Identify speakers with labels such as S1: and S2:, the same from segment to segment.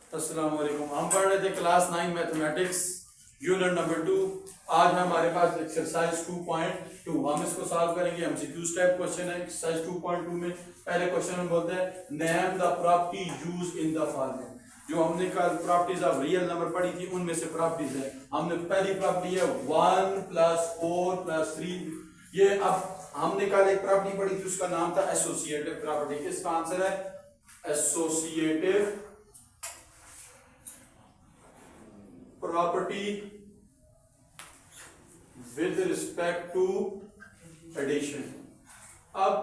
S1: अस्सलाम वालेकुम। हम पढ़ रहे थे क्लास 9 मैथमेटिक्स यूनिट नंबर 2। आज हमारे पास एक्सरसाइज 2.2 हम इसको सॉल्व करेंगे। एमसीक्यूज टाइप क्वेश्चन है। एक्सरसाइज 2.2 में पहले क्वेश्चन में बोलते हैं name the property use in the following. जो हमने कल प्रॉपर्टीज ऑफ रियल नंबर पढ़ी थी उनमें से प्रॉपर्टीज है। हमने पहली प्रॉपर्टी है 1 + 4 + 3। ये अब हमने कल एक प्रॉपर्टी पढ़ी थी उसका नाम था एसोसिएटिव प्रॉपर्टी। इसका आंसर है associative property with respect to addition. अब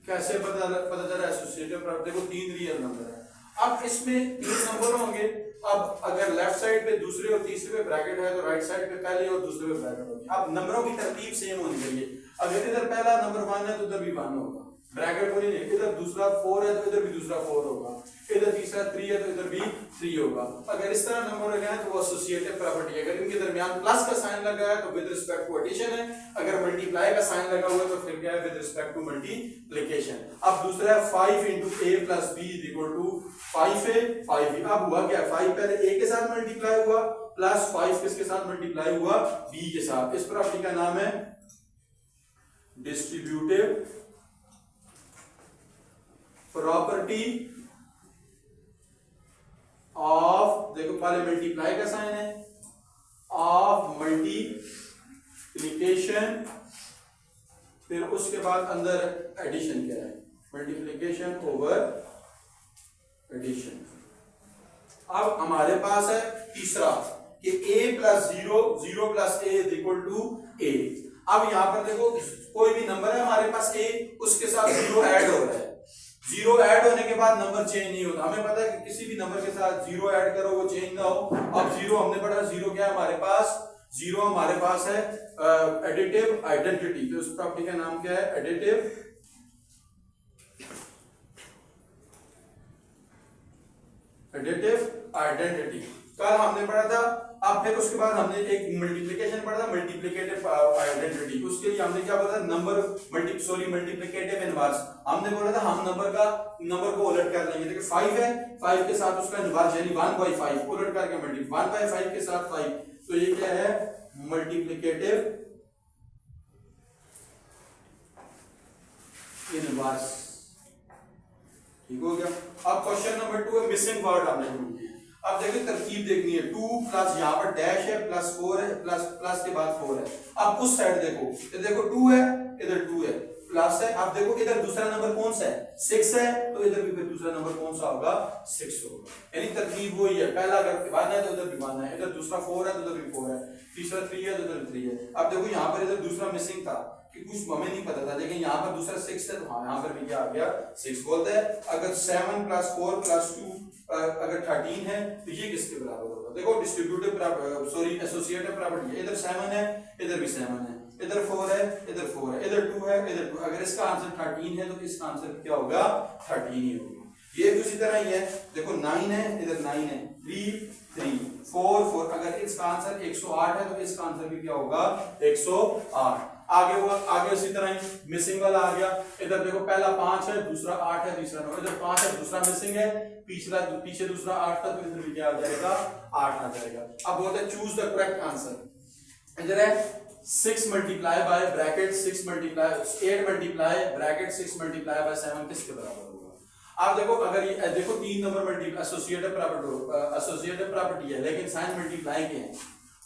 S1: कैसे पता चला एसोसिएटिव प्रॉपर्टी को? 3 रियल नंबर है। अब इसमें 3 नंबर होंगे। अब अगर लेफ्ट साइड पे दूसरे और तीसरे पे ब्रैकेट है तो राइट साइड पे पहले और दूसरे पे ब्रैकेट होगी। अब नंबरों की तरतीब सेम होनी चाहिए। अगर इधर पहला नंबर 1 है तो उधर भी 1 होगा, ब्रैकेट होनी नहीं। इधर दूसरा 4 है तो इधर भी दूसरा 4 होगा, इधर तीसरा 3 है तो इधर भी 3 होगा। अगर इस तरह नंबर लगे हैं तो वो एसोसिएटिव प्रॉपर्टी है। अगर इनके दरमियान प्लस का साइन लगा है तो विद रिस्पेक्ट टू एडिशन है। अगर मल्टीप्लाई का साइन लगा हुआ है तो फिर क्या है? With respect to multiplication. अब दूसरा है 5 × a + b = 5a 5b। अब हुआ क्या? 5 पहले a के साथ मल्टीप्लाई हुआ प्लस 5 किसके साथ मल्टीप्लाई हुआ? b के साथ। इस प्रॉपर्टी का नाम है डिस्ट्रीब्यूटिव प्रॉपर्टी ऑफ, देखो पहले मल्टीप्लाई का साइन है, ऑफ मल्टीप्लिकेशन, फिर उसके बाद अंदर एडिशन क्या है? Multiplication over addition. अब हमारे पास है तीसरा कि a + 0 0 + a = a। अब यहां पर देखो कोई भी नंबर है हमारे पास a, उसके साथ 0 ऐड हो रहा है। 0 ऐड होने के बाद नंबर चेंज नहीं होता। हमें पता है कि किसी भी नंबर के साथ 0 ऐड करो वो चेंज ना हो। अब 0 हमने पढ़ा, 0 क्या है हमारे पास? 0 हमारे पास है एडिटिव आइडेंटिटी। तो उस प्रॉपर्टी का नाम क्या है? Additive identity. कल हमने पढ़ा था। अब फिर उसके बाद हमने एक मल्टीप्लिकेशन पढ़ा था, मल्टीप्लिकेटिव आइडेंटिटी। उसके लिए हमने क्या बोला? Multiplicative inverse. हमने बोला था हम नंबर को उलट कर लेंगे। देखिए 5 है, 5 के साथ उसका इनवर्स यानी 1/5 उलट करके मल्टीप्लाई 1/5 के साथ 5। तो ये क्या है? Multiplicative inverse. ठीक हो गया। अब क्वेश्चन नंबर 2 है मिसिंग वर्ड हमने ढूंढनी है। अब देखिए तरकीब देखनी है। 2 प्लस यहाँ पर डैश है प्लस 4 है प्लस के बाद 4 है। अब उस साइड देखो, देखो 2 है, इधर 2 है, प्लस है। अब देखो इधर दूसरा नंबर कौन सा है? 6 है, तो इधर भी फिर दूसरा नंबर कौन सा होगा? 6 होगा। यानी तरकीब वही है। पहला अगर 1 है तो उधर भी 1 है, इधर दूसरा 4 है तो उधर भी 4 है, तीसरा 3 है तो उधर 3 है। अब देखो यहाँ पर इधर दूसरा मिसिंग था कि कुछ हमें नहीं पता था, लेकिन यहाँ पर दूसरा 6 है तो हाँ यहाँ पर भी क्या आ गया? 6 बोलते हैं। अगर 7 + 4 + 2 अगर 13 है तो ये किसके बराबर होगा? देखो डिस्ट्रीब्यूटिव एसोसिएटिव प्रॉपर्टी है। इधर 7 है, इधर भी 7 है, इधर 4 है, इधर 4 है, इधर 2 है, इधर 2। अगर इसका आंसर 13 है तो इसका आंसर क्या होगा? 13 ही होगा। ये उसी तरह ही है। देखो 9 है, इधर 9 है, 3 3 4 4। अगर इसका आंसर 108 है तो इसका आंसर भी क्या होगा? 108। आगे हुआ, आगे उसी तरह ही मिसिंग वाला आ गया। इधर देखो पहला 5 है, दूसरा 8 है, तीसरा 9। इधर 5 है, दूसरा मिसिंग है, पीछे दूसरा 8 था तो इधर भी क्या आ जाएगा? 8 आ जाएगा। अब बोलते हैं चूज द करेक्ट आंसर। इधर है 6 multiply by bracket 6 multiply 8 multiply bracket 6 multiply by 7 किसके बराबर होगा? आप देखो अगर ये देखो 3 नंबर मल्टीप्लाई एसोसिएटिव प्रॉपर्टी है लेकिन साइन मल्टीप्लाई के हैं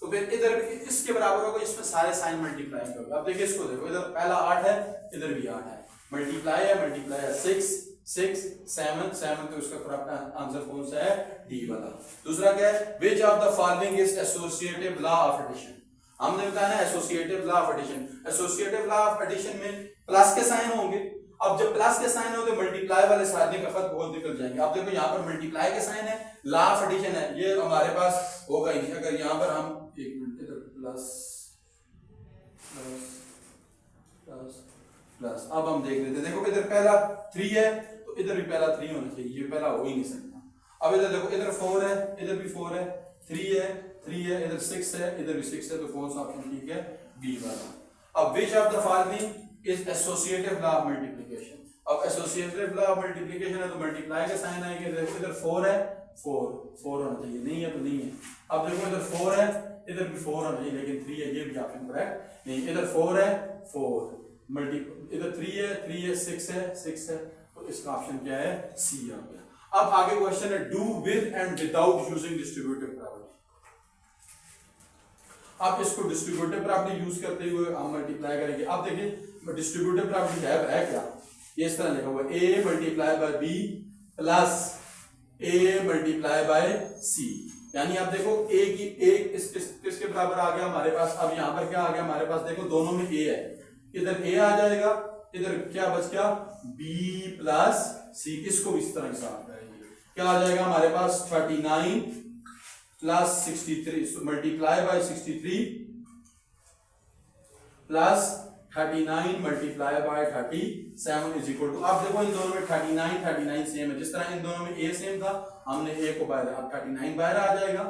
S1: तो फिर इधर इसके बराबर होगा, इसमें सारे साइन मल्टीप्लाई होगा। अब देखिए इसको देखो, इधर पहला 8 है, इधर भी 8 है, मल्टीप्लाई है 6 6 7 7। तो इसका करेक्ट आंसर कौन सा है? डी वाला। दूसरा क्या है? Which of the following is associative law of addition. हमने बताया ना associative law of addition. Associative law of addition में प्लस के साइन होंगे। अब जब प्लस के साइन हो तो मल्टीप्लाई वाले साइन का खत बहुत निकल जाएंगे। अब देखो यहाँ पर मल्टीप्लाई के साइन है, लॉ ऑफ एडिशन है, ये हमारे पास होगा ही नहीं। अगर यहाँ पर हम एक मिनट इधर प्लस प्लस प्लस प्लस, अब हम देख लेते, देखो इधर पहला 3 है तो इधर भी पहला 3 होना चाहिए, ये पहला हो ही नहीं सकता। अब इधर देखो, इधर 4 है, इधर भी 4 है, 3 है, इधर 6 है, इधर भी 6 है, तो कौन सा ऑप्शन ठीक है? बी वाला। अब which of the following is associative law of multiplication. अब एसोसिएटिव लॉ ऑफ मल्टीप्लिकेशन है तो मल्टीप्लाई का साइन आएगा। इधर 4 है, 4 होना चाहिए, नहीं है तो नहीं है। अब देखो इधर 4 है, इधर भी 4 होना चाहिए, लेकिन 3 है, ये भी ऑप्शन करेक्ट नहीं। इधर 4 है, 4 मल्टी, इधर 3 है, 6 है, 6 है, तो इसका ऑप्शन क्या है, सी आ गया। अब आगे क्वेश्चन है do with and without using distributive property. आप इसको डिस्ट्रीब्यूटिव प्रॉपर्टी यूज करते हुए हम मल्टीप्लाई करेंगे। अब देखिए डिस्ट्रीब्यूटिव प्रॉपर्टी है क्या, ये इस तरह लिखा हुआ है a multiply by b plus a multiply by c। यानी आप देखो a की एक किसके बराबर आ गया हमारे पास। अब यहाँ पर क्या आ गया हमारे पास, देखो दोनों में a है, इधर a आ जाएगा, इधर क्या बच गया b प्लस c। इसको इस तरह हिसाब करेंगे, क्या आ जाएगा हमारे पास 39 plus 63 multiply by 63 plus 39 multiply by 37 is equal to. अब देखो इन दोनों में 39 सेम है, जिस तरह इन दोनों में a सेम था, हमने a को बाहर, अब 39 बाहर आ जाएगा,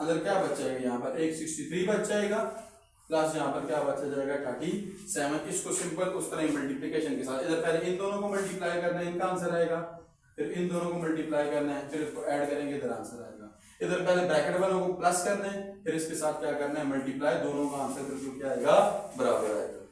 S1: अंदर क्या बच जाएगा, यहाँ पर एक 63 बच जाएगा, प्लस यहाँ पर क्या बच जाएगा 37। इसको सिंपल उस तरह मल्टीप्लिकेशन के साथ, इधर पहले इन दोनों को मल्टीप्लाई करना है, इनका आंसर आएगा, फिर इन दोनों को मल्टीप्लाई करना है, फिर इसको ऐड करेंगे, इधर आंसर आएगा। इधर पहले ब्रैकेट वालों को प्लस करना है, फिर इसके साथ क्या करना है मल्टीप्लाई, दोनों का आंसर बिल्कुल क्या आएगा, बराबर आएगा।